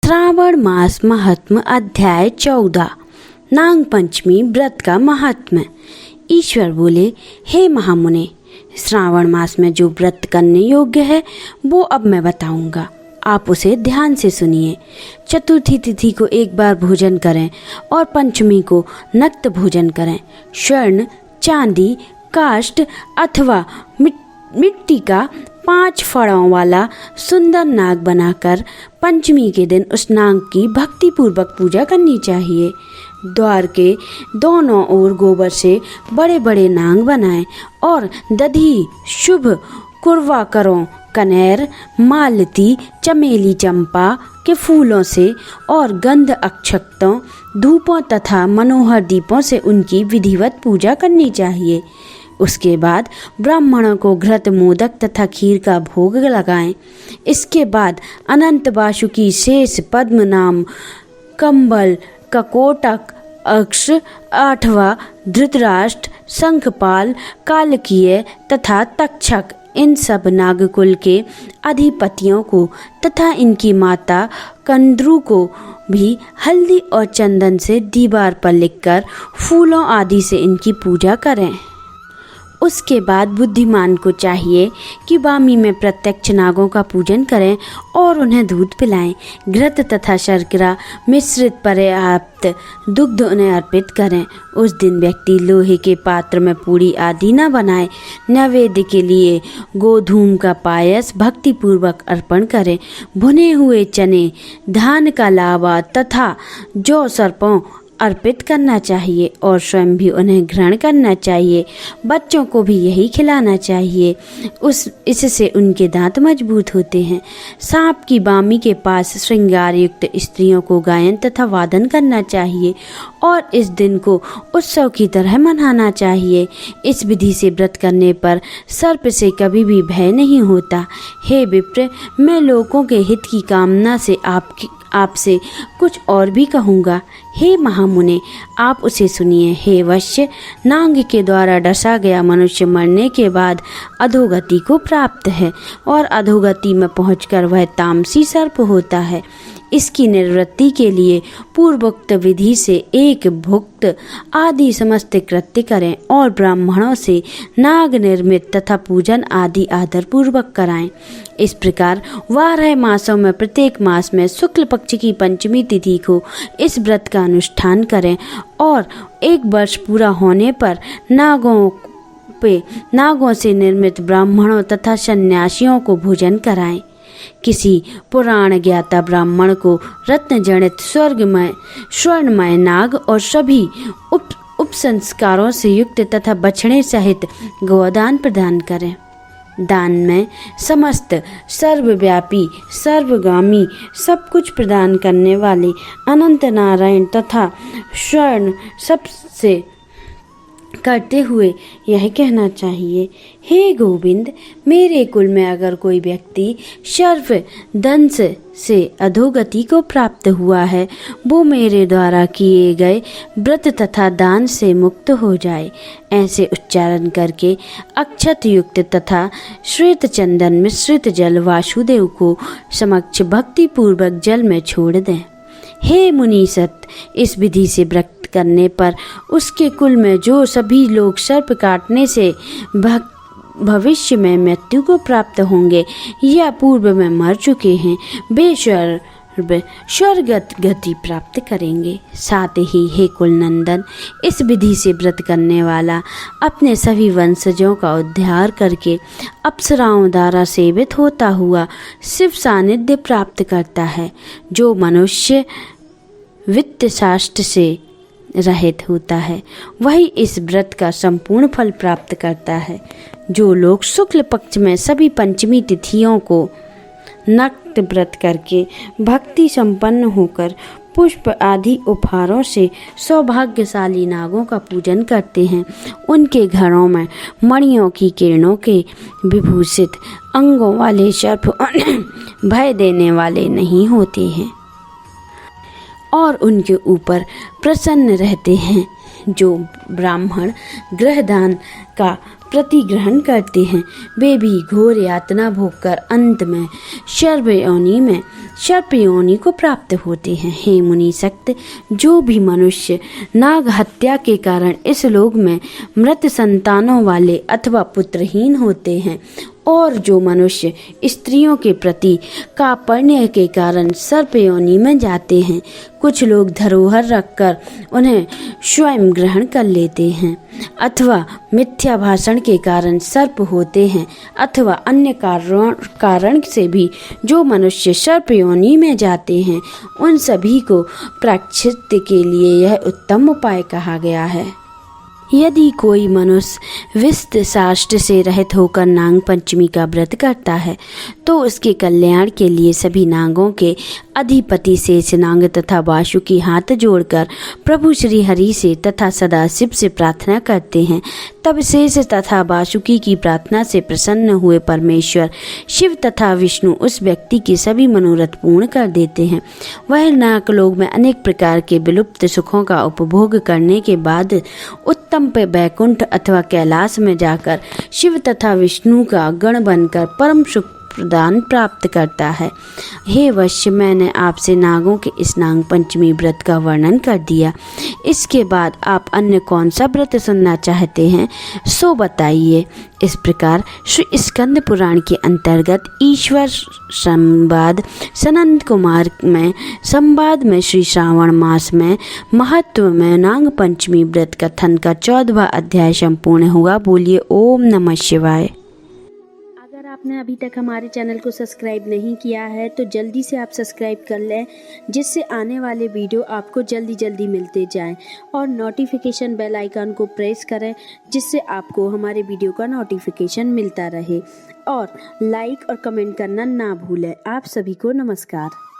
श्रावण मास महात्म अध्याय 14 नाग पंचमी व्रत का महात्म्य। ईश्वर बोले, हे महामुने, श्रावण मास में जो व्रत करने योग्य है वो अब मैं बताऊंगा, आप उसे ध्यान से सुनिए। चतुर्थी तिथि को एक बार भोजन करें और पंचमी को नक्त भोजन करें। स्वर्ण, चांदी, काष्ठ अथवा मिट्टी का 5 फड़ों वाला सुंदर नाग बनाकर पंचमी के दिन उस नाग की भक्ति पूर्वक पूजा करनी चाहिए। द्वार के दोनों ओर गोबर से बड़े बड़े नाग बनाएं और दधी, शुभ, कुरवाकरों, कनेर, मालती, चमेली, चंपा के फूलों से और गंध अक्षतों, धूपों तथा मनोहर दीपों से उनकी विधिवत पूजा करनी चाहिए। उसके बाद ब्राह्मणों को घृत, मोदक तथा खीर का भोग लगाएं। इसके बाद अनंत वासुकी, शेष, पद्म नाम, कंबल, ककोटक, अक्ष, 8वां धृतराष्ट्र, शंखपाल, कालकीय तथा तक्षक, इन सब नागकुल के अधिपतियों को तथा इनकी माता कंद्रू को भी हल्दी और चंदन से दीवार पर लिखकर फूलों आदि से इनकी पूजा करें। उसके बाद बुद्धिमान को चाहिए कि वामी में प्रत्यक्ष नागों का पूजन करें और उन्हें दूध पिलाएं। घृत तथा शर्करा मिश्रित पर्याप्त दुग्ध उन्हें अर्पित करें। उस दिन व्यक्ति लोहे के पात्र में पूरी आदि न बनाए। नैवेद्य के लिए गोधूम का पायस भक्तिपूर्वक अर्पण करें। भुने हुए चने, धान का लावा तथा जौ सर्पों अर्पित करना चाहिए और स्वयं भी उन्हें ग्रहण करना चाहिए। बच्चों को भी यही खिलाना चाहिए, इससे उनके दांत मजबूत होते हैं। सांप की वामी के पास श्रृंगार युक्त स्त्रियों को गायन तथा वादन करना चाहिए और इस दिन को उत्सव की तरह मनाना चाहिए। इस विधि से व्रत करने पर सर्प से कभी भी भय नहीं होता। हे विप्र, मैं लोगों के हित की कामना से आपसे कुछ और भी कहूँगा। हे महामुने, आप उसे सुनिए। हे वश्य, नाग के द्वारा डसा गया मनुष्य मरने के बाद अधोगति को प्राप्त है और अधोगति में पहुंचकर वह तामसी सर्प होता है। इसकी निवृत्ति के लिए पूर्वोक्त विधि से एक भुक्त आदि समस्त कृत्य करें और ब्राह्मणों से नाग निर्मित तथा पूजन आदि आदर पूर्वक कराएं। इस प्रकार 12 मासों में प्रत्येक मास में शुक्ल पक्ष की पंचमी तिथि को इस व्रत का अनुष्ठान करें और 1 वर्ष पूरा होने पर नागों से निर्मित ब्राह्मणों तथा सन्यासियों को भोजन कराएं। किसी पुराण ज्ञाता ब्राह्मण को रत्न जनित स्वर्णमय नाग और सभी उपसंस्कारों से युक्त तथा बछड़े सहित गोदान प्रदान करें। दान में समस्त सर्वव्यापी, सर्वगामी, सब कुछ प्रदान करने वाले अनंत नारायण तथा स्वर्ण सबसे करते हुए यह कहना चाहिए, हे गोविंद, मेरे कुल में अगर कोई व्यक्ति सर्व दंश से अधोगति को प्राप्त हुआ है, वो मेरे द्वारा किए गए व्रत तथा दान से मुक्त हो जाए। ऐसे उच्चारण करके अक्षत युक्त तथा श्वेत चंदन मिश्रित जल वासुदेव को समक्ष भक्ति पूर्वक जल में छोड़ दें। हे मुनीसत, इस विधि से व्रत करने पर उसके कुल में जो सभी लोग सर्प काटने से भविष्य में मृत्यु को प्राप्त होंगे या पूर्व में मर चुके हैं, वे स्वर्ग गति प्राप्त करेंगे। साथ ही हे कुलनंदन, इस विधि से व्रत करने वाला अपने सभी वंशजों का उद्धार करके अप्सराओं द्वारा सेवित होता हुआ शिव सानिध्य प्राप्त करता है। जो मनुष्य वित्त शास्त्र से रहित होता है, वही इस व्रत का संपूर्ण फल प्राप्त करता है। जो लोग शुक्ल पक्ष में सभी पंचमी तिथियों को नक्त व्रत करके भक्ति संपन्न होकर पुष्प आदि उपहारों से सौभाग्यशाली नागों का पूजन करते हैं, उनके घरों में मणियों की किरणों के विभूषित अंगों वाले सर्प भय देने वाले नहीं होते हैं और उनके ऊपर प्रसन्न रहते हैं। जो ब्राह्मण ग्रहदान का प्रतिग्रहण करते हैं, वे भी घोर यातना भोगकर अंत में सर्प योनि को प्राप्त होते हैं। हे मुनि सक्त, जो भी मनुष्य नाग हत्या के कारण इस लोक में मृत संतानों वाले अथवा पुत्रहीन होते हैं, और जो मनुष्य स्त्रियों के प्रति कापण्य के कारण सर्प योनि में जाते हैं, कुछ लोग धरोहर रखकर उन्हें स्वयं ग्रहण कर लेते हैं, अथवा मिथ्या भाषण के कारण सर्प होते हैं, अथवा अन्य कारण से भी जो मनुष्य सर्प योनि में जाते हैं, उन सभी को प्रायश्चित के लिए यह उत्तम उपाय कहा गया है। यदि कोई मनुष्य विस्त शास्त्र से रहित होकर नाग पंचमी का व्रत करता है, तो उसके कल्याण के लिए सभी नागों के अधिपति शेषनाग तथा वासुकी हाथ जोड़कर प्रभु श्री हरि से तथा सदाशिव से प्रार्थना करते हैं। तब शेष तथा वासुकी की प्रार्थना से प्रसन्न हुए परमेश्वर शिव तथा विष्णु उस व्यक्ति के सभी मनोरथ पूर्ण कर देते हैं। वह नागलोक में अनेक प्रकार के विलुप्त सुखों का उपभोग करने के बाद उत्तम पे वैकुंठ अथवा कैलाश में जाकर शिव तथा विष्णु का गण बनकर परम सुख प्रदान प्राप्त करता है। हे वश्य, मैंने आपसे नागों के इस नाग पंचमी व्रत का वर्णन कर दिया। इसके बाद आप अन्य कौन सा व्रत सुनना चाहते हैं, सो बताइए। इस प्रकार श्री स्कंद पुराण के अंतर्गत ईश्वर संवाद सनंद कुमार में संवाद में श्री श्रावण मास में महत्व में नाग पंचमी व्रत कथन का 14वां अध्याय संपूर्ण हुआ। बोलिए ओम नमः शिवाय। अगर आपने अभी तक हमारे चैनल को सब्सक्राइब नहीं किया है तो जल्दी से आप सब्सक्राइब कर लें, जिससे आने वाले वीडियो आपको जल्दी मिलते जाएं, और नोटिफिकेशन बेल आइकन को प्रेस करें, जिससे आपको हमारे वीडियो का नोटिफिकेशन मिलता रहे, और लाइक और कमेंट करना ना भूलें। आप सभी को नमस्कार।